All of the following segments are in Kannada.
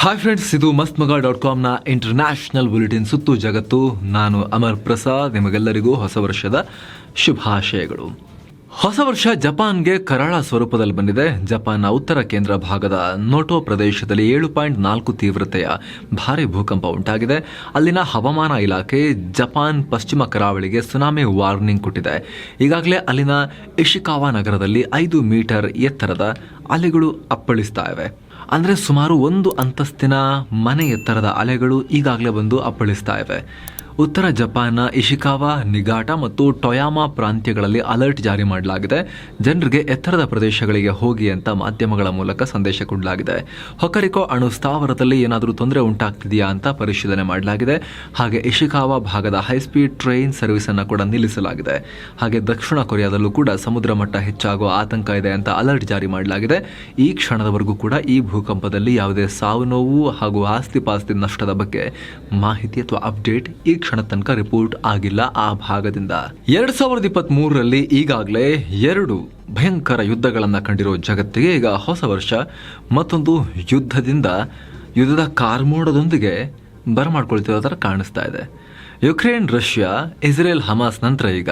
ಹಾಯ್ ಫ್ರೆಂಡ್ಸ್, ಇದು mastmaga.comನ ಇಂಟರ್ನ್ಯಾಷನಲ್ ಬುಲೆಟಿನ್ ಸುತ್ತು ಜಗತ್ತು. ನಾನು ಅಮರ್ ಪ್ರಸಾದ್. ನಿಮಗೆಲ್ಲರಿಗೂ ಹೊಸ ವರ್ಷದ ಶುಭಾಶಯಗಳು. ಹೊಸ ವರ್ಷ ಜಪಾನ್ಗೆ ಕರಾಳ ಸ್ವರೂಪದಲ್ಲಿ ಬಂದಿದೆ. ಜಪಾನ್ನ ಉತ್ತರ ಕೇಂದ್ರ ಭಾಗದ ನೋಟೋ ಪ್ರದೇಶದಲ್ಲಿ 7.4 ತೀವ್ರತೆಯ ಭಾರಿ ಭೂಕಂಪ ಉಂಟಾಗಿದೆ. ಅಲ್ಲಿನ ಹವಾಮಾನ ಇಲಾಖೆ ಜಪಾನ್ ಪಶ್ಚಿಮ ಕರಾವಳಿಗೆ ಸುನಾಮಿ ವಾರ್ನಿಂಗ್ ಕೊಟ್ಟಿದೆ. ಈಗಾಗಲೇ ಅಲ್ಲಿನ ಇಶಿಕಾವಾ ನಗರದಲ್ಲಿ 5 ಮೀಟರ್ ಎತ್ತರದ ಅಲೆಗಳು ಅಪ್ಪಳಿಸ್ತಾ ಇವೆ. ಅಂದರೆ ಸುಮಾರು 1 ಅಂತಸ್ತಿನ ಮನೆ ಎತ್ತರದ ಅಲೆಗಳು ಈಗಾಗಲೇ ಬಂದು ಅಪ್ಪಳಿಸ್ತಾ ಇವೆ. ಉತ್ತರ ಜಪಾನ್ನ ಇಶಿಕಾವಾ, ನಿಗಾಟ ಮತ್ತು ಟೊಯಾಮಾ ಪ್ರಾಂತ್ಯಗಳಲ್ಲಿ ಅಲರ್ಟ್ ಜಾರಿ ಮಾಡಲಾಗಿದೆ. ಜನರಿಗೆ ಎತ್ತರದ ಪ್ರದೇಶಗಳಿಗೆ ಹೋಗಿ ಅಂತ ಮಾಧ್ಯಮಗಳ ಮೂಲಕ ಸಂದೇಶ ಕೊಡಲಾಗಿದೆ. ಹೊಕರಿಕೋ ಅಣು ಸ್ಥಾವರದಲ್ಲಿ ಏನಾದರೂ ತೊಂದರೆ ಉಂಟಾಗ್ತಿದೆಯಾ ಅಂತ ಪರಿಶೀಲನೆ ಮಾಡಲಾಗಿದೆ. ಹಾಗೆ ಇಶಿಕಾವಾ ಭಾಗದ ಹೈಸ್ಪೀಡ್ ಟ್ರೈನ್ ಸರ್ವಿಸ್ ಅನ್ನು ಕೂಡ ನಿಲ್ಲಿಸಲಾಗಿದೆ. ಹಾಗೆ ದಕ್ಷಿಣ ಕೊರಿಯಾದಲ್ಲೂ ಕೂಡ ಸಮುದ್ರ ಮಟ್ಟ ಹೆಚ್ಚಾಗುವ ಆತಂಕ ಇದೆ ಅಂತ ಅಲರ್ಟ್ ಜಾರಿ ಮಾಡಲಾಗಿದೆ. ಈ ಕ್ಷಣದವರೆಗೂ ಕೂಡ ಈ ಭೂಕಂಪದಲ್ಲಿ ಯಾವುದೇ ಸಾವು ನೋವು ಹಾಗೂ ಆಸ್ತಿ ಪಾಸ್ತಿ ನಷ್ಟದ ಬಗ್ಗೆ ಮಾಹಿತಿ ಅಥವಾ ಅಪ್ಡೇಟ್ ಈ ಕ್ಷಣ ತನಕ ರಿಪೋರ್ಟ್ ಆಗಿಲ್ಲ ಆ ಭಾಗದಿಂದ. 2023ರಲ್ಲಿ ಈಗಾಗಲೇ 2 ಭಯಂಕರ ಯುದ್ಧಗಳನ್ನು ಕಂಡಿರೋ ಜಗತ್ತಿಗೆ ಈಗ ಹೊಸ ವರ್ಷ ಮತ್ತೊಂದು ಯುದ್ಧದ ಕಾರ್ಮೋಡದೊಂದಿಗೆ ಬರಮಾಡ್ಕೊಳ್ತಿರೋ ಥರ ಕಾಣಿಸ್ತಾ ಇದೆ. ಯುಕ್ರೇನ್, ರಷ್ಯಾ, ಇಸ್ರೇಲ್, ಹಮಾಸ್ ನಂತರ ಈಗ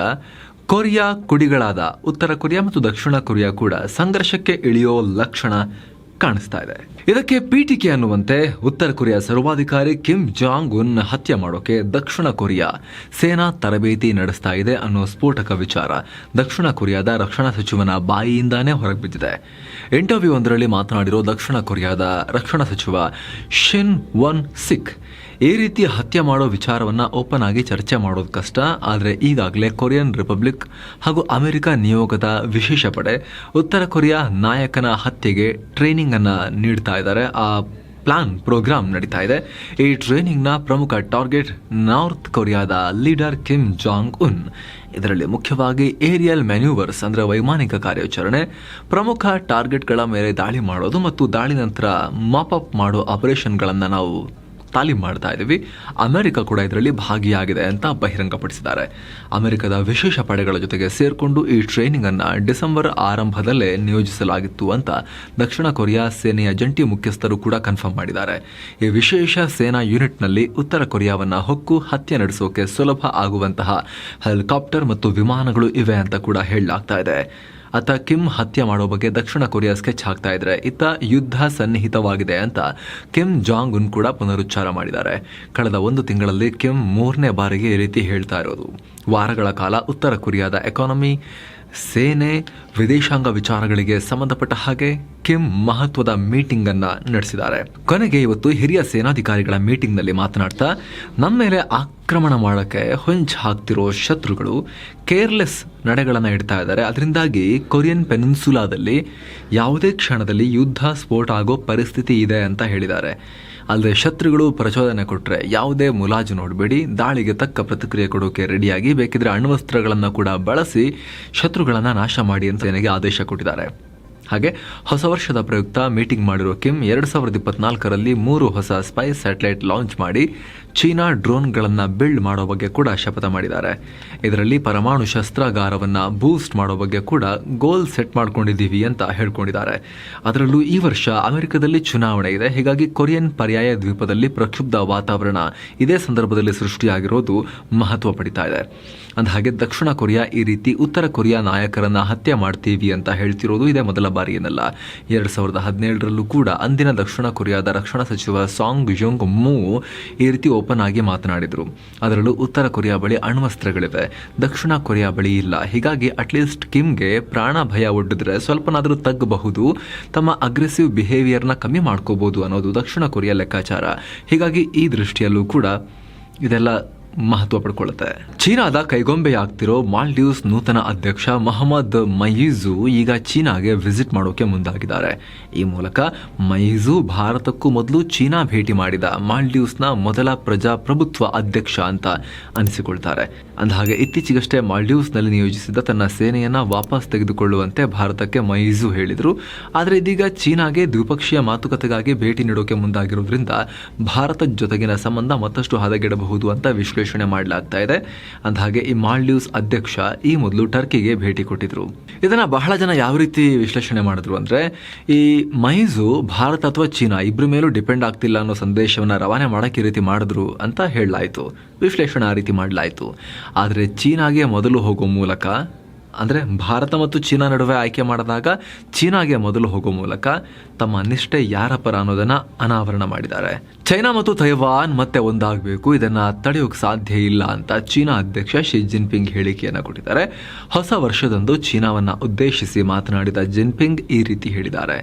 ಕೊರಿಯಾ ಕುಡಿಗಳಾದ ಉತ್ತರ ಕೊರಿಯಾ ಮತ್ತು ದಕ್ಷಿಣ ಕೊರಿಯಾ ಕೂಡ ಸಂಘರ್ಷಕ್ಕೆ ಇಳಿಯೋ ಲಕ್ಷಣ ಕಾಣಿಸ್ತಾ ಇದೆ. ಇದಕ್ಕೆ ಪೀಠಿಕೆ ಅನ್ನುವಂತೆ ಉತ್ತರ ಕೊರಿಯಾ ಸರ್ವಾಧಿಕಾರಿ ಕಿಮ್ ಜಾಂಗ್ ಉನ್ ಹತ್ಯೆ ಮಾಡೋಕೆ ದಕ್ಷಿಣ ಕೊರಿಯಾ ಸೇನಾ ತರಬೇತಿ ನಡೆಸ್ತಾ ಇದೆ ಅನ್ನೋ ಸ್ಫೋಟಕ ವಿಚಾರ ದಕ್ಷಿಣ ಕೊರಿಯಾದ ರಕ್ಷಣಾ ಸಚಿವನ ಬಾಯಿಯಿಂದಾನೇ ಹೊರಬಿದ್ದಿದೆ. ಇಂಟರ್ವ್ಯೂ ಒಂದರಲ್ಲಿ ಮಾತನಾಡಿರೋ ದಕ್ಷಿಣ ಕೊರಿಯಾದ ರಕ್ಷಣಾ ಸಚಿವ ಶಿನ್ ವನ್ ಸಿಕ್ ಈ ರೀತಿ ಹತ್ಯೆ ಮಾಡೋ ವಿಚಾರವನ್ನ ಓಪನ್ ಆಗಿ ಚರ್ಚೆ ಮಾಡೋದು ಕಷ್ಟ. ಆದರೆ ಈಗಾಗಲೇ ಕೊರಿಯನ್ ರಿಪಬ್ಲಿಕ್ ಹಾಗೂ ಅಮೆರಿಕ ನಿಯೋಗದ ವಿಶೇಷ ಪಡೆ ಉತ್ತರ ಕೊರಿಯಾ ನಾಯಕನ ಹತ್ಯೆಗೆ ಟ್ರೈನಿಂಗ್ ಅನ್ನ ನೀಡ್ತಾ ಇದ್ದಾರೆ. ಆ ಪ್ರೋಗ್ರಾಮ್ ನಡೀತಾ ಇದೆ. ಈ ಟ್ರೈನಿಂಗ್ನ ಪ್ರಮುಖ ಟಾರ್ಗೆಟ್ ನಾರ್ತ್ ಕೊರಿಯಾದ ಲೀಡರ್ ಕಿಮ್ ಜಾಂಗ್ ಉನ್. ಇದರಲ್ಲಿ ಮುಖ್ಯವಾಗಿ ಏರಿಯಲ್ ಮ್ಯಾನ್ಯೂವರ್ಸ್ ಅಂದರೆ ವೈಮಾನಿಕ ಕಾರ್ಯಾಚರಣೆ, ಪ್ರಮುಖ ಟಾರ್ಗೆಟ್ಗಳ ಮೇಲೆ ದಾಳಿ ಮಾಡೋದು ಮತ್ತು ದಾಳಿ ನಂತರ ಮಾಪ್ ಅಪ್ ಮಾಡೋ ಆಪರೇಷನ್ಗಳನ್ನು ನಾವು ತಾಲೀಮ್ ಮಾಡ್ತಾ ಇದ್ದೀವಿ. ಅಮೆರಿಕ ಕೂಡ ಇದರಲ್ಲಿ ಭಾಗಿಯಾಗಿದೆ ಅಂತ ಬಹಿರಂಗಪಡಿಸಿದ್ದಾರೆ. ಅಮೆರಿಕದ ವಿಶೇಷ ಪಡೆಗಳ ಜೊತೆಗೆ ಸೇರ್ಕೊಂಡು ಈ ಟ್ರೈನಿಂಗ್ ಅನ್ನ ಡಿಸೆಂಬರ್ ಆರಂಭದಲ್ಲೇ ನಿಯೋಜಿಸಲಾಗಿತ್ತು ಅಂತ ದಕ್ಷಿಣ ಕೊರಿಯಾ ಸೇನೆಯ ಜಂಟಿ ಮುಖ್ಯಸ್ಥರು ಕೂಡ ಕನ್ಫರ್ಮ್ ಮಾಡಿದ್ದಾರೆ. ಈ ವಿಶೇಷ ಸೇನಾ ಯೂನಿಟ್ನಲ್ಲಿ ಉತ್ತರ ಕೊರಿಯಾವನ್ನ ಹೊಕ್ಕು ಹತ್ಯೆ ನಡೆಸೋಕೆ ಸುಲಭ ಆಗುವಂತಹ ಹೆಲಿಕಾಪ್ಟರ್ ಮತ್ತು ವಿಮಾನಗಳು ಇವೆ ಅಂತ ಕೂಡ ಹೇಳಲಾಗ್ತಾ ಇದೆ. ಅತ್ತ ಕಿಮ್ ಹತ್ಯೆ ಮಾಡೋ ಬಗ್ಗೆ ದಕ್ಷಿಣ ಕೊರಿಯಾ ಸ್ಕೆಚ್ ಹಾಕ್ತಾ ಇದ್ರೆ, ಇತ್ತ ಯುದ್ಧ ಸನ್ನಿಹಿತವಾಗಿದೆ ಅಂತ ಕಿಮ್ ಜಾಂಗ್ ಉನ್ ಕೂಡ ಪುನರುಚ್ಚಾರ ಮಾಡಿದ್ದಾರೆ. ಕಳೆದ 1 ತಿಂಗಳಲ್ಲಿ ಕಿಮ್ 3ನೇ ಬಾರಿಗೆ ಈ ರೀತಿ ಹೇಳ್ತಾ ಇರೋದು. ವಾರಗಳ ಕಾಲ ಉತ್ತರ ಕೊರಿಯಾದ ಎಕಾನಮಿ, ಸೇನೆ, ವಿದೇಶಾಂಗ ವಿಚಾರಗಳಿಗೆ ಸಂಬಂಧಪಟ್ಟ ಹಾಗೆ ಕಿಮ್ ಮಹತ್ವದ ಮೀಟಿಂಗ್ ಅನ್ನ ನಡೆಸಿದ್ದಾರೆ. ಕೊನೆಗೆ ಇವತ್ತು ಹಿರಿಯ ಸೇನಾಧಿಕಾರಿಗಳ ಮೀಟಿಂಗ್ ನಲ್ಲಿ ಮಾತನಾಡ್ತಾ, ನಮ್ಮ ಮೇಲೆ ಆಕ್ರಮಣ ಮಾಡಕ್ಕೆ ಹೊಂಚ್ ಹಾಕ್ತಿರೋ ಶತ್ರುಗಳು ಕೇರ್ಲೆಸ್ ನಡೆಗಳನ್ನು ಇಡ್ತಾ ಇದ್ದಾರೆ. ಅದರಿಂದಾಗಿ ಕೊರಿಯನ್ ಪೆನಿನ್ಸುಲಾದಲ್ಲಿ ಯಾವುದೇ ಕ್ಷಣದಲ್ಲಿ ಯುದ್ಧ ಸ್ಫೋಟ ಆಗೋ ಪರಿಸ್ಥಿತಿ ಇದೆ ಅಂತ ಹೇಳಿದ್ದಾರೆ. ಅಲ್ಲದೆ ಶತ್ರುಗಳು ಪ್ರಚೋದನೆ ಕೊಟ್ಟರೆ ಯಾವುದೇ ಮುಲಾಜು ನೋಡಬೇಡಿ, ದಾಳಿಗೆ ತಕ್ಕ ಪ್ರತಿಕ್ರಿಯೆ ಕೊಡೋಕೆ ರೆಡಿಯಾಗಿ, ಬೇಕಿದ್ರೆ ಅಣ್ವಸ್ತ್ರಗಳನ್ನು ಕೂಡ ಬಳಸಿ ಶತ್ರುಗಳನ್ನು ನಾಶ ಮಾಡಿ ಅಂತ ಸೇನೆಗೆ ಆದೇಶ ಕೊಟ್ಟಿದ್ದಾರೆ. ಹಾಗೆ ಹೊಸ ವರ್ಷದ ಪ್ರಯುಕ್ತ ಮೀಟಿಂಗ್ ಮಾಡಿರೋ ಕಿಮ್ 2024ರಲ್ಲಿ 3 ಹೊಸ ಸ್ಪೈಸ್ ಸ್ಯಾಟಲೈಟ್ ಲಾಂಚ್ ಮಾಡಿ ಚೀನಾ ಡ್ರೋನ್ಗಳನ್ನು ಬಿಲ್ಡ್ ಮಾಡೋ ಬಗ್ಗೆ ಕೂಡ ಶಪಥ ಮಾಡಿದ್ದಾರೆ. ಇದರಲ್ಲಿ ಪರಮಾಣು ಶಸ್ತ್ರಾಗಾರವನ್ನು ಬೂಸ್ಟ್ ಮಾಡೋ ಬಗ್ಗೆ ಕೂಡ ಗೋಲ್ ಸೆಟ್ ಮಾಡ್ಕೊಂಡಿದ್ದೀವಿ ಅಂತ ಹೇಳ್ಕೊಂಡಿದ್ದಾರೆ. ಅದರಲ್ಲೂ ಈ ವರ್ಷ ಅಮೆರಿಕದಲ್ಲಿ ಚುನಾವಣೆ ಇದೆ. ಹೀಗಾಗಿ ಕೊರಿಯನ್ ಪರ್ಯಾಯ ದ್ವೀಪದಲ್ಲಿ ಪ್ರಕ್ಷುಬ್ಧ ವಾತಾವರಣ ಇದೇ ಸಂದರ್ಭದಲ್ಲಿ ಸೃಷ್ಟಿಯಾಗಿರೋದು ಮಹತ್ವ ಪಡಿತಾ ಇದೆ. ಅಂದಹಾಗೆ ದಕ್ಷಿಣ ಕೊರಿಯಾ ಈ ರೀತಿ ಉತ್ತರ ಕೊರಿಯಾ ನಾಯಕರನ್ನ ಹತ್ಯೆ ಮಾಡ್ತೀವಿ ಅಂತ ಹೇಳ್ತಿರೋದು ಇದೇ ಮೊದಲ ಬಾರಿ ಏನಲ್ಲ. 2017ರಲ್ಲೂ ಕೂಡ ಅಂದಿನ ದಕ್ಷಿಣ ಕೊರಿಯಾದ ರಕ್ಷಣಾ ಸಚಿವ ಸಾಂಗ್ ಯುಂಗ್ ಮೂ ಈ ರೀತಿ ಓಪನ್ ಆಗಿ ಮಾತನಾಡಿದ್ರು. ಅದರಲ್ಲೂ ಉತ್ತರ ಕೊರಿಯಾ ಬಳಿ ಅಣ್ವಸ್ತ್ರಗಳಿವೆ, ದಕ್ಷಿಣ ಕೊರಿಯಾ ಬಳಿ ಇಲ್ಲ. ಹೀಗಾಗಿ ಅಟ್ಲೀಸ್ಟ್ ಕಿಮ್ಗೆ ಪ್ರಾಣ ಭಯ ಒಡ್ಡಿದ್ರೆ ಸ್ವಲ್ಪನಾದರೂ ತಗ್ಗಬಹುದು, ತಮ್ಮ ಅಗ್ರೆಸಿವ್ ಬಿಹೇವಿಯರ್ನ ಕಮ್ಮಿ ಮಾಡ್ಕೋಬಹುದು ಅನ್ನೋದು ದಕ್ಷಿಣ ಕೊರಿಯಾ ಲೆಕ್ಕಾಚಾರ. ಹೀಗಾಗಿ ಈ ದೃಷ್ಟಿಯಲ್ಲೂ ಕೂಡ ಇದೆಲ್ಲ ಮಹತ್ವ ಪಡ್ಕೊಳ್ಳುತ್ತೆ. ಚೀನಾದ ಕೈಗೊಂಬೆಯಾಗ್ತಿರೋ ಮಾಲ್ಡೀವ್ಸ್ ನೂತನ ಅಧ್ಯಕ್ಷ ಮೊಹಮ್ಮದ್ ಮಯೀಜು ಈಗ ಚೀನಾಗೆ ವಿಸಿಟ್ ಮಾಡೋಕೆ ಮುಂದಾಗಿದ್ದಾರೆ. ಈ ಮೂಲಕ ಮಯೀಜು ಭಾರತಕ್ಕೂ ಮೊದಲು ಚೀನಾ ಭೇಟಿ ಮಾಡಿದ ಮಾಲ್ಡೀವ್ಸ್ನ ಮೊದಲ ಪ್ರಜಾಪ್ರಭುತ್ವ ಅಧ್ಯಕ್ಷ ಅಂತ ಅನಿಸಿಕೊಳ್ತಾರೆ. ಅಂದಹಾಗೆ ಇತ್ತೀಚೆಗಷ್ಟೇ ಮಾಲ್ಡೀವ್ಸ್ನಲ್ಲಿ ನಿಯೋಜಿಸಿದ ತನ್ನ ಸೇನೆಯನ್ನ ವಾಪಸ್ ತೆಗೆದುಕೊಳ್ಳುವಂತೆ ಭಾರತಕ್ಕೆ ಮಯೀಜು ಹೇಳಿದರು. ಆದರೆ ಇದೀಗ ಚೀನಾಗೆ ದ್ವಿಪಕ್ಷೀಯ ಮಾತುಕತೆಗಾಗಿ ಭೇಟಿ ನೀಡೋಕೆ ಮುಂದಾಗಿರೋದ್ರಿಂದ ಭಾರತದ ಜೊತೆಗಿನ ಸಂಬಂಧ ಮತ್ತಷ್ಟು ಹದಗೆಡಬಹುದು ಅಂತ ವಿಶ್ಲೇಷಣೆ ವಿಶ್ಲೇಷಣೆ ಮಾಡಲಾಗ್ತಾ ಇದೆ. ಅಂದಹಾಗೆ ಈ ಮಾಲ್ಡೀವ್ಸ್ ಅಧ್ಯಕ್ಷ ಈ ಮೊದಲು ಟರ್ಕಿಗೆ ಭೇಟಿ ಕೊಟ್ಟಿದ್ರು. ಇದನ್ನ ಬಹಳ ಜನ ಯಾವ ರೀತಿ ವಿಶ್ಲೇಷಣೆ ಮಾಡಿದ್ರು ಅಂದ್ರೆ, ಈ ಮೈಸು ಭಾರತ ಅಥವಾ ಚೀನಾ ಇಬ್ಬರ ಮೇಲೂ ಡಿಪೆಂಡ್ ಆಗ್ತಿಲ್ಲ ಅನ್ನೋ ಸಂದೇಶವನ್ನ ರವಾನೆ ಮಾಡಕ್ಕೆ ಈ ರೀತಿ ಮಾಡಿದ್ರು ಅಂತ ಹೇಳಲಾಯಿತು, ವಿಶ್ಲೇಷಣೆ ಆ ರೀತಿ ಮಾಡಲಾಯಿತು. ಆದರೆ ಚೀನಾಗೆ ಮೊದಲು ಹೋಗೋ ಮೂಲಕ, ಅಂದರೆ ಭಾರತ ಮತ್ತು ಚೀನಾ ನಡುವೆ ಆಯ್ಕೆ ಮಾಡಿದಾಗ ಚೀನಾಗೆ ಮೊದಲು ಹೋಗೋ ಮೂಲಕ ತಮ್ಮ ನಿಷ್ಠೆ ಯಾರ ಪರ ಅನ್ನೋದನ್ನ ಅನಾವರಣ ಮಾಡಿದ್ದಾರೆ. ಚೈನಾ ಮತ್ತು ತೈವಾನ್ ಮತ್ತೆ ಒಂದಾಗಬೇಕು, ಇದನ್ನ ತಡೆಯೋಕೆ ಸಾಧ್ಯ ಇಲ್ಲ ಅಂತ ಚೀನಾ ಅಧ್ಯಕ್ಷ ಶಿ ಜಿನ್ಪಿಂಗ್ ಹೇಳಿಕೆಯನ್ನು ಕೊಟ್ಟಿದ್ದಾರೆ. ಹೊಸ ವರ್ಷದಂದು ಚೀನಾವನ್ನ ಉದ್ದೇಶಿಸಿ ಮಾತನಾಡಿದ ಜಿನ್ಪಿಂಗ್ ಈ ರೀತಿ ಹೇಳಿದ್ದಾರೆ: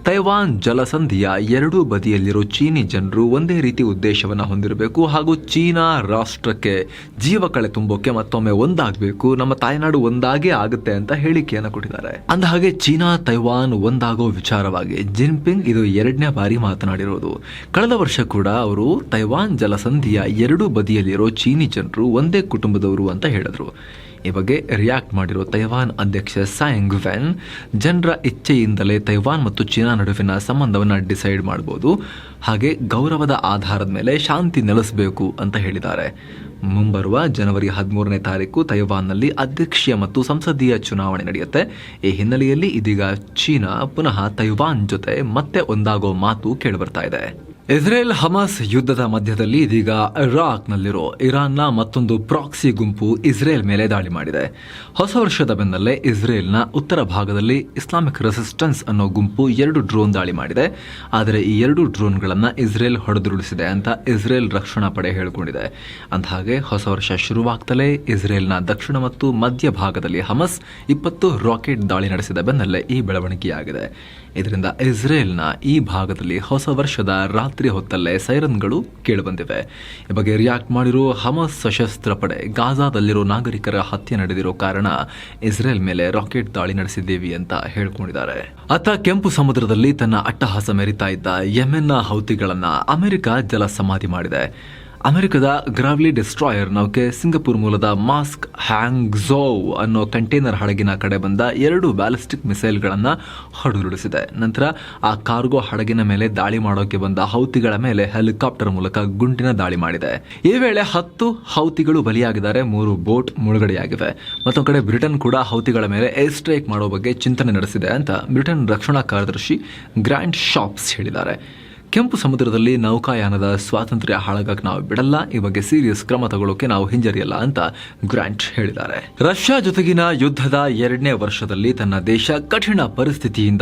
ತೈವಾನ್ ಜಲಸಂಧಿಯ ಎರಡೂ ಬದಿಯಲ್ಲಿರೋ ಚೀನಿ ಜನರು ಒಂದೇ ರೀತಿ ಉದ್ದೇಶವನ್ನ ಹೊಂದಿರಬೇಕು ಹಾಗೂ ಚೀನಾ ರಾಷ್ಟ್ರಕ್ಕೆ ಜೀವ ಕಳೆ ತುಂಬೋಕೆ ಮತ್ತೊಮ್ಮೆ ಒಂದಾಗಬೇಕು, ನಮ್ಮ ತಾಯ್ನಾಡು ಒಂದಾಗೇ ಆಗುತ್ತೆ ಅಂತ ಹೇಳಿಕೆಯನ್ನು ಕೊಟ್ಟಿದ್ದಾರೆ. ಅಂದಹಾಗೆ ಚೀನಾ ತೈವಾನ್ ಒಂದಾಗೋ ವಿಚಾರವಾಗಿ ಜಿನ್ಪಿಂಗ್ ಇದು 2ನೇ ಬಾರಿ ಮಾತನಾಡಿರೋದು. ಕಳೆದ ವರ್ಷ ಕೂಡ ಅವರು ತೈವಾನ್ ಜಲಸಂಧಿಯ ಎರಡೂ ಬದಿಯಲ್ಲಿರೋ ಚೀನಿ ಜನರು ಒಂದೇ ಕುಟುಂಬದವರು ಅಂತ ಹೇಳಿದ್ರು. ಈ ಬಗ್ಗೆ ರಿಯಾಕ್ಟ್ ಮಾಡಿರೋ ತೈವಾನ್ ಅಧ್ಯಕ್ಷ ಸೈ ಇಂಗ್-ವೆನ್, ಜನರ ಇಚ್ಛೆಯಿಂದಲೇ ತೈವಾನ್ ಮತ್ತು ಚೀನಾ ನಡುವಿನ ಸಂಬಂಧವನ್ನು ಡಿಸೈಡ್ ಮಾಡಬಹುದು, ಹಾಗೆ ಗೌರವದ ಆಧಾರದ ಮೇಲೆ ಶಾಂತಿ ನೆಲೆಸಬೇಕು ಅಂತ ಹೇಳಿದ್ದಾರೆ. ಮುಂಬರುವ ಜನವರಿ 13ನೇ ತಾರೀಕು ತೈವಾನ್ನಲ್ಲಿ ಅಧ್ಯಕ್ಷೀಯ ಮತ್ತು ಸಂಸದೀಯ ಚುನಾವಣೆ ನಡೆಯುತ್ತೆ. ಈ ಹಿನ್ನೆಲೆಯಲ್ಲಿ ಇದೀಗ ಚೀನಾ ಪುನಃ ತೈವಾನ್ ಜೊತೆ ಮತ್ತೆ ಒಂದಾಗೋ ಮಾತು ಕೇಳಿಬರ್ತಾ ಇದೆ. ಇಸ್ರೇಲ್ ಹಮಾಸ್ ಯುದ್ಧದ ಮಧ್ಯದಲ್ಲಿ ಇದೀಗ ಇರಾಕ್ನಲ್ಲಿರೋ ಇರಾನ್ನ ಮತ್ತೊಂದು ಪ್ರಾಕ್ಸಿ ಗುಂಪು ಇಸ್ರೇಲ್ ಮೇಲೆ ದಾಳಿ ಮಾಡಿದೆ. ಹೊಸ ವರ್ಷದ ಬೆನ್ನಲ್ಲೇ ಇಸ್ರೇಲ್ನ ಉತ್ತರ ಭಾಗದಲ್ಲಿ ಇಸ್ಲಾಮಿಕ್ ರೆಸಿಸ್ಟೆನ್ಸ್ ಅನ್ನೋ ಗುಂಪು 2 ಡ್ರೋನ್ ದಾಳಿ ಮಾಡಿದೆ. ಆದರೆ ಈ 2 ಡ್ರೋನ್ಗಳನ್ನು ಇಸ್ರೇಲ್ ಹೊಡೆದುರುಳಿಸಿದೆ ಅಂತ ಇಸ್ರೇಲ್ ರಕ್ಷಣಾ ಪಡೆ ಹೇಳಿಕೊಂಡಿದೆ. ಅಂದಹಾಗೆ ಹೊಸ ವರ್ಷ ಶುರುವಾಗ್ತಲೇ ಇಸ್ರೇಲ್ನ ದಕ್ಷಿಣ ಮತ್ತು ಮಧ್ಯ ಭಾಗದಲ್ಲಿ ಹಮಾಸ್ 20 ರಾಕೆಟ್ ದಾಳಿ ನಡೆಸಿದ ಬೆನ್ನಲ್ಲೇ ಈ ಬೆಳವಣಿಗೆಯಾಗಿದೆ. ಇದರಿಂದ ಇಸ್ರೇಲ್ನ ಈ ಭಾಗದಲ್ಲಿ ಹೊಸ ವರ್ಷದ ರಾತ್ರಿ ಹೊತ್ತಲ್ಲೇ ಸೈರನ್ಗಳು ಕೇಳಿಬಂದಿವೆ. ಈ ಬಗ್ಗೆ ರಿಯಾಕ್ಟ್ ಮಾಡಿರೋ ಹಮಾಸ್ ಸಶಸ್ತ್ರ ಪಡೆ ಗಾಜಾದಲ್ಲಿರೋ ನಾಗರಿಕರ ಹತ್ಯೆ ನಡೆದಿರೋ ಕಾರಣ ಇಸ್ರೇಲ್ ಮೇಲೆ ರಾಕೆಟ್ ದಾಳಿ ನಡೆಸಿದ್ದೀವಿ ಅಂತ ಹೇಳ್ಕೊಂಡಿದ್ದಾರೆ. ಅತ್ತ ಕೆಂಪು ಸಮುದ್ರದಲ್ಲಿ ತನ್ನ ಅಟ್ಟಹಾಸ ಮೆರಿತಾ ಇದ್ದ ಯೆಮೆನ್ನ ಹೌತಿಗಳನ್ನ ಅಮೆರಿಕ ಜಲ ಸಮಾಧಿ ಮಾಡಿದೆ. ಅಮೆರಿಕದ ಗ್ರಾವ್ಲಿ ಡಿಸ್ಟ್ರಾಯರ್ ನೌಕೆ ಸಿಂಗಪುರ್ ಮೂಲದ ಮಾಸ್ಕ್ ಹ್ಯಾಂಗ್ಝೋವ್ ಅನ್ನೋ ಕಂಟೈನರ್ ಹಡಗಿನ ಕಡೆ ಬಂದ 2 ಬ್ಯಾಲಿಸ್ಟಿಕ್ ಮಿಸೈಲ್ಗಳನ್ನು ಹೊಡೆದುರುಳಿಸಿದೆ. ನಂತರ ಆ ಕಾರ್ಗೋ ಹಡಗಿನ ಮೇಲೆ ದಾಳಿ ಮಾಡೋಕೆ ಬಂದ ಹೌತಿಗಳ ಮೇಲೆ ಹೆಲಿಕಾಪ್ಟರ್ ಮೂಲಕ ಗುಂಡಿನ ದಾಳಿ ಮಾಡಿದೆ. ಈ ವೇಳೆ 10 ಹೌತಿಗಳು ಬಲಿಯಾಗಿದ್ದಾರೆ, 3 ಬೋಟ್ ಮುಳುಗಡೆಯಾಗಿವೆ. ಮತ್ತೊಂದು ಕಡೆ ಬ್ರಿಟನ್ ಕೂಡ ಹೌತಿಗಳ ಮೇಲೆ ಏರ್ ಸ್ಟ್ರೈಕ್ ಮಾಡೋ ಬಗ್ಗೆ ಚಿಂತನೆ ನಡೆಸಿದೆ ಅಂತ ಬ್ರಿಟನ್ ರಕ್ಷಣಾ ಕಾರ್ಯದರ್ಶಿ ಗ್ರಾಂಟ್ ಶಾಪ್ಸ್ ಹೇಳಿದ್ದಾರೆ. ಕೆಂಪು ಸಮುದ್ರದಲ್ಲಿ ನೌಕಾಯಾನದ ಸ್ವಾತಂತ್ರ್ಯ ಹಾಳಾಗಕ್ಕೆ ನಾವು ಬಿಡಲ್ಲ, ಈ ಬಗ್ಗೆ ಸೀರಿಯಸ್ ಕ್ರಮ ತಗೊಳ್ಳೋಕೆ ನಾವು ಹಿಂಜರಿಯಲ್ಲ ಅಂತ ಗ್ರಾಂಟ್ ಹೇಳಿದ್ದಾರೆ. ರಷ್ಯಾ ಜೊತೆಗಿನ ಯುದ್ಧದ 2ನೇ ವರ್ಷದಲ್ಲಿ ತನ್ನ ದೇಶ ಕಠಿಣ ಪರಿಸ್ಥಿತಿಯಿಂದ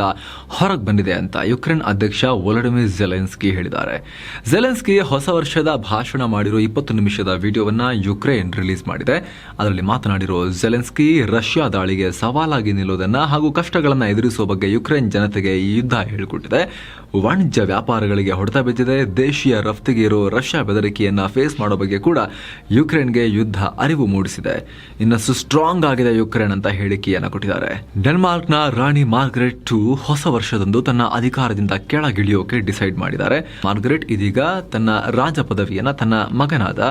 ಹೊರಗೆ ಬಂದಿದೆ ಅಂತ ಯುಕ್ರೇನ್ ಅಧ್ಯಕ್ಷ ವೊಲಡಿಮಿರ್ ಝೆಲೆನ್ಸ್ಕಿ ಹೇಳಿದ್ದಾರೆ. ಝೆಲೆನ್ಸ್ಕಿ ಹೊಸ ವರ್ಷದ ಭಾಷಣ ಮಾಡಿರೋ 20 ನಿಮಿಷದ ವಿಡಿಯೋವನ್ನ ಯುಕ್ರೇನ್ ರಿಲೀಸ್ ಮಾಡಿದೆ. ಅದರಲ್ಲಿ ಮಾತನಾಡಿರೋ ಝೆಲೆನ್ಸ್ಕಿ ರಷ್ಯಾ ದಾಳಿಗೆ ಸವಾಲಾಗಿ ನಿಲ್ಲೋದನ್ನ ಹಾಗೂ ಕಷ್ಟಗಳನ್ನು ಎದುರಿಸುವ ಬಗ್ಗೆ ಯುಕ್ರೇನ್ ಜನತೆಗೆ ಈ ಯುದ್ಧ ಹೇಳಿಕೊಟ್ಟಿದೆ. ವಾಣಿಜ್ಯ ವ್ಯಾಪಾರಗಳಿಗೆ ಹೊಡೆತ ಬಿದ್ದಿದೆ. ದೇಶೀಯ ರಫ್ತಿಗೆ ಇರೋ ರಷ್ಯಾ ಬೆದರಿಕೆಯನ್ನ ಫೇಸ್ ಮಾಡೋ ಬಗ್ಗೆ ಕೂಡ ಯುಕ್ರೇನ್ಗೆ ಯುದ್ಧ ಅರಿವು ಮೂಡಿಸಿದೆ. ಇನ್ನಷ್ಟು ಸ್ಟ್ರಾಂಗ್ ಆಗಿದೆ ಯುಕ್ರೇನ್ ಅಂತ ಹೇಳಿಕೆಯನ್ನ ಕೊಟ್ಟಿದ್ದಾರೆ. ಡೆನ್ಮಾರ್ಕ್ನ ರಾಣಿ ಮಾರ್ಗರೆಟ್ II ಹೊಸ ವರ್ಷದಂದು ತನ್ನ ಅಧಿಕಾರದಿಂದ ಕೆಳಗಿಳಿಯೋಕೆ ಡಿಸೈಡ್ ಮಾಡಿದ್ದಾರೆ. ಮಾರ್ಗರೆಟ್ ಇದೀಗ ತನ್ನ ರಾಜ ಪದವಿಯನ್ನ ತನ್ನ ಮಗನಾದ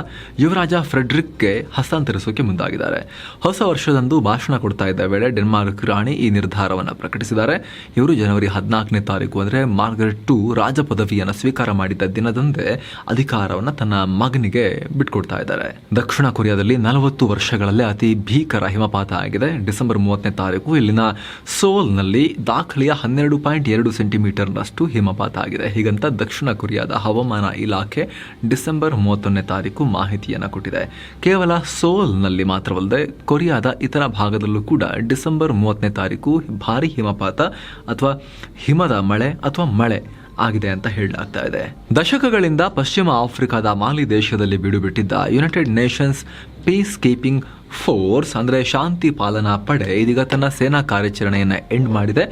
ಯುವರಾಜ ಫ್ರೆಡ್ರಿಕ್ಗೆ ಹಸ್ತಾಂತರಿಸೋಕೆ ಮುಂದಾಗಿದ್ದಾರೆ. ಹೊಸ ವರ್ಷದಂದು ಭಾಷಣ ಕೊಡ್ತಾ ಇದ್ದ ವೇಳೆ ಡೆನ್ಮಾರ್ಕ್ ರಾಣಿ ಈ ನಿರ್ಧಾರವನ್ನು ಪ್ರಕಟಿಸಿದ್ದಾರೆ. ಇವರು ಜನವರಿ 14ನೇ ತಾರೀಕು ಅಂದ್ರೆ ಮಾರ್ಗರೆಟ್ II ರಾಜ ಪದವಿಯನ್ನು ಸ್ವೀಕಾರ ಮಾಡಿದ್ದ ದಿನದಂದೇ ಅಧಿಕಾರವನ್ನು ತನ್ನ ಮಗನಿಗೆ ಬಿಟ್ಕೊಡ್ತಾ ಇದ್ದಾರೆ. ದಕ್ಷಿಣ ಕೊರಿಯಾದಲ್ಲಿ 40 ವರ್ಷಗಳಲ್ಲೇ ಅತಿ ಭೀಕರ ಹಿಮಪಾತ ಆಗಿದೆ. ಡಿಸೆಂಬರ್ 30ನೇ ತಾರೀಕು ಇಲ್ಲಿನ ಸೋಲ್ನಲ್ಲಿ ದಾಖಲೆಯ 12.2 ಸೆಂಟಿಮೀಟರ್ನಷ್ಟು ಹಿಮಪಾತ ಆಗಿದೆ. ಹೀಗಂತ ದಕ್ಷಿಣ ಕೊರಿಯಾದ ಹವಾಮಾನ ಇಲಾಖೆ ಡಿಸೆಂಬರ್ 31ನೇ ತಾರೀಕು ಮಾಹಿತಿಯನ್ನು ಕೊಟ್ಟಿದೆ. ಕೇವಲ ಸೋಲ್ನಲ್ಲಿ ಮಾತ್ರವಲ್ಲದೆ ಕೊರಿಯಾದ ಇತರ ಭಾಗದಲ್ಲೂ ಕೂಡ ಡಿಸೆಂಬರ್ 30ನೇ ತಾರೀಕು ಭಾರಿ ಹಿಮಪಾತ ಅಥವಾ ಹಿಮದ ಮಳೆ ಅಥವಾ ಮಳೆ ಆಗಿದೆ ಅಂತ ಹೇಳಲಾಗ್ತಾ ಇದೆ. ದಶಕಗಳಿಂದ ಪಶ್ಚಿಮ ಆಫ್ರಿಕಾದ ಮಾಲಿ ದೇಶದಲ್ಲಿ ಬೀಡುಬಿಟ್ಟಿದ್ದ united nations peacekeeping force ಅಂದರೆ ಶಾಂತಿ ಪಾಲನಾ ಪಡೆ ಇದೀಗ ತನ್ನ ಸೇನಾ ಕಾರ್ಯಾಚರಣೆಯನ್ನು ಎಂಡ್ ಮಾಡಿದೆ.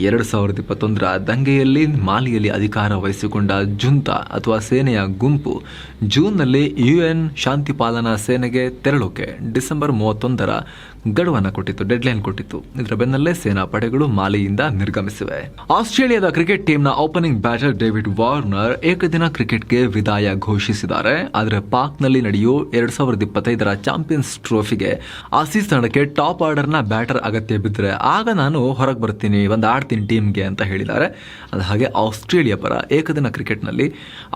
2021ರ ದಂಗೆಯಲ್ಲಿ ಮಾಲಿಯಲ್ಲಿ ಅಧಿಕಾರ ವಹಿಸಿಕೊಂಡ ಜುಂತಾ ಅಥವಾ ಸೇನೆಯ ಗುಂಪು ಜೂನ್ನಲ್ಲಿ UN ಶಾಂತಿ ಪಾಲನಾ ಸೇನೆಗೆ ತೆರಳೋಕೆ ಡಿಸೆಂಬರ್ 31ರ ಗಡುವನ್ನು ಕೊಟ್ಟಿತ್ತು, ಡೆಡ್ಲೈನ್ ಕೊಟ್ಟಿತ್ತು. ಇದರ ಬೆನ್ನಲ್ಲೇ ಸೇನಾ ಪಡೆಗಳು ಮಾಲಿಯಿಂದ ನಿರ್ಗಮಿಸಿವೆ. ಆಸ್ಟ್ರೇಲಿಯಾದ ಕ್ರಿಕೆಟ್ ಟೀಮ್ನ ಓಪನಿಂಗ್ ಬ್ಯಾಟರ್ ಡೇವಿಡ್ ವಾರ್ನರ್ ಏಕದಿನ ಕ್ರಿಕೆಟ್ಗೆ ವಿದಾಯ ಘೋಷಿಸಿದ್ದಾರೆ. ಆದರೆ ಪಾಕ್ನಲ್ಲಿ ನಡೆಯೋ 2025ರ ಚಾಂಪಿಯನ್ಸ್ ಟ್ರೋಫಿಗೆ ಆಸೀಸ್ ತಂಡಕ್ಕೆ ಟಾಪ್ ಆರ್ಡರ್ನ ಬ್ಯಾಟರ್ ಅಗತ್ಯ ಬಿದ್ದರೆ ಆಗ ನಾನು ಹೊರಗೆ ಬರ್ತೀನಿ, ಒಂದು ಆಡ್ತೀನಿ ಟೀಮ್ಗೆ ಅಂತ ಹೇಳಿದ್ದಾರೆ. ಅದು ಹಾಗೆ ಆಸ್ಟ್ರೇಲಿಯಾ ಪರ ಏಕದಿನ ಕ್ರಿಕೆಟ್ನಲ್ಲಿ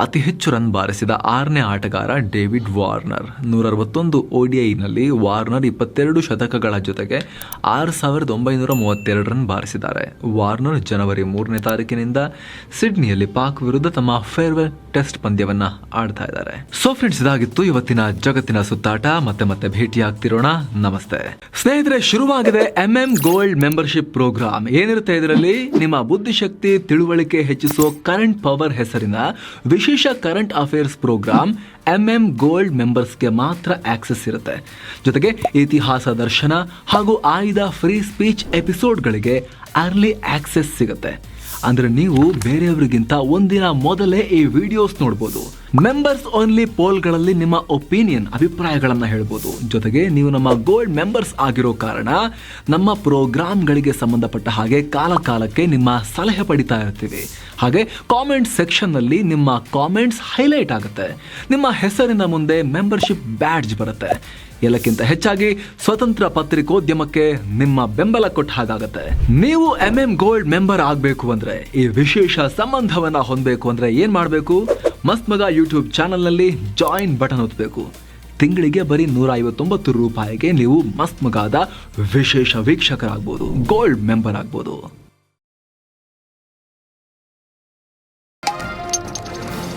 ಅತಿ ಹೆಚ್ಚು ರನ್ ಬಾರಿಸಿದ 6ನೇ ಆಟಗಾರ ಡೇವಿಡ್ ವಾರ್ನರ್. 161 ODIನಲ್ಲಿ ವಾರ್ನರ್ 22 ಶತಕಗಳ ಜೊತೆಗೆ 6,932 ರನ್ ಬಾರಿಸಿದ್ದಾರೆ. ವಾರ್ನರ್ ಜನವರಿ 3ನೇ ತಾರೀಕಿನಿಂದ ಸಿಡ್ನಿಯಲ್ಲಿ ಪಾಕ್ ವಿರುದ್ಧ ತಮ್ಮ ಫೇರ್ವೆಲ್ ಟೆಸ್ಟ್ ಪಂದ್ಯವನ್ನ ಆಡ್ತಾ ಇದ್ದಾರೆ. ಸೊ ಫ್ರೆಂಡ್ಸ್, ಇದಾಗಿತ್ತು ಇವತ್ತಿನ ಜಗತ್ತಿನ ಸುತ್ತಾಟ. ಮತ್ತೆ ಭೇಟಿಯಾಗ್ತಿರೋಣ. ನಮಸ್ತೆ ಸ್ನೇಹಿತರೆ. ಶುರುವಾಗಿದೆ ಗೋಲ್ಡ್ ಮೆಂಬರ್ಶಿಪ್ ಪ್ರೋಗ್ರಾಮ್. ಏನಿರುತ್ತೆ ಇದರಲ್ಲಿ? ನಿಮ್ಮ ಬುದ್ಧಿಶಕ್ತಿ ತಿಳುವಳಿಕೆ ಹೆಚ್ಚಿಸೋ ಕರೆಂಟ್ ಪವರ್ ಹೆಸರಿನ ವಿಶೇಷ ಕರೆಂಟ್ ಅಫೇರ್ಸ್ ಪ್ರೋಗ್ರಾಮ್ ಗೋಲ್ಡ್ ಮೆಂಬರ್ಸ್ಗೆ ಮಾತ್ರ ಆಕ್ಸೆಸ್ ಇರುತ್ತೆ. ಜೊತೆಗೆ ಇತಿಹಾಸ ದರ್ಶನ ಹಾಗೂ ಆಯ್ದ ಫ್ರೀ ಸ್ಪೀಚ್ ಎಪಿಸೋಡ್ಗಳಿಗೆ ಅರ್ಲಿ ಆಕ್ಸೆಸ್ ಸಿಗುತ್ತೆ. ಅಂದ್ರೆ ನೀವು ಬೇರೆಯವರಿಗಿಂತ ಒಂದಿನ ಮೊದಲೇ ಈ ವಿಡಿಯೋಸ್ ನೋಡ್ಬೋದು. ಮೆಂಬರ್ಸ್ ಓನ್ಲಿ ಪೋಲ್ಗಳಲ್ಲಿ ನಿಮ್ಮ ಒಪಿನಿಯನ್, ಅಭಿಪ್ರಾಯಗಳನ್ನ ಹೇಳ್ಬೋದು. ಜೊತೆಗೆ ನೀವು ನಮ್ಮ ಗೋಲ್ಡ್ ಮೆಂಬರ್ಸ್ ಆಗಿರೋ ಕಾರಣ ನಮ್ಮ ಪ್ರೋಗ್ರಾಮ್ಗಳಿಗೆ ಸಂಬಂಧಪಟ್ಟ ಹಾಗೆ ಕಾಲಕ್ಕೆ ನಿಮ್ಮ ಸಲಹೆ ಪಡಿತಾ ಇರ್ತೀವಿ. ಹಾಗೆ ಕಾಮೆಂಟ್ ಸೆಕ್ಷನ್ ನಲ್ಲಿ ನಿಮ್ಮ ಕಾಮೆಂಟ್ಸ್ ಹೈಲೈಟ್ ಆಗುತ್ತೆ. ನಿಮ್ಮ ಹೆಸರಿನ ಮುಂದೆ ಮೆಂಬರ್ಶಿಪ್ ಬ್ಯಾಡ್ಜ್ ಬರುತ್ತೆ. ಎಲ್ಲಕ್ಕಿಂತ ಹೆಚ್ಚಾಗಿ ಸ್ವತಂತ್ರ ಪತ್ರಿಕೋದ್ಯಮಕ್ಕೆ ನಿಮ್ಮ ಬೆಂಬಲ ಕೊಟ್ಟ ಹಾಗಾಗತ್ತೆ. ನೀವು ಗೋಲ್ಡ್ ಮೆಂಬರ್ ಆಗಬೇಕು ಅಂದ್ರೆ, ಈ ವಿಶೇಷ ಸಂಬಂಧವನ್ನ ಹೊಂದಬೇಕು ಅಂದ್ರೆ ಏನ್ ಮಾಡಬೇಕು? ಮಸ್ತ್ ಮಗ ಯೂಟ್ಯೂಬ್ ಚಾನೆಲ್ ನಲ್ಲಿ ಜಾಯಿನ್ ಬಟನ್ ಒತ್ತಬೇಕು. ತಿಂಗಳಿಗೆ ಬರೀ 159 ರೂಪಾಯಿಗೆ ನೀವು ಮಸ್ತ್ ಮಗಾದ ವಿಶೇಷ ವೀಕ್ಷಕರಾಗಬಹುದು, ಗೋಲ್ಡ್ ಮೆಂಬರ್ ಆಗ್ಬೋದು.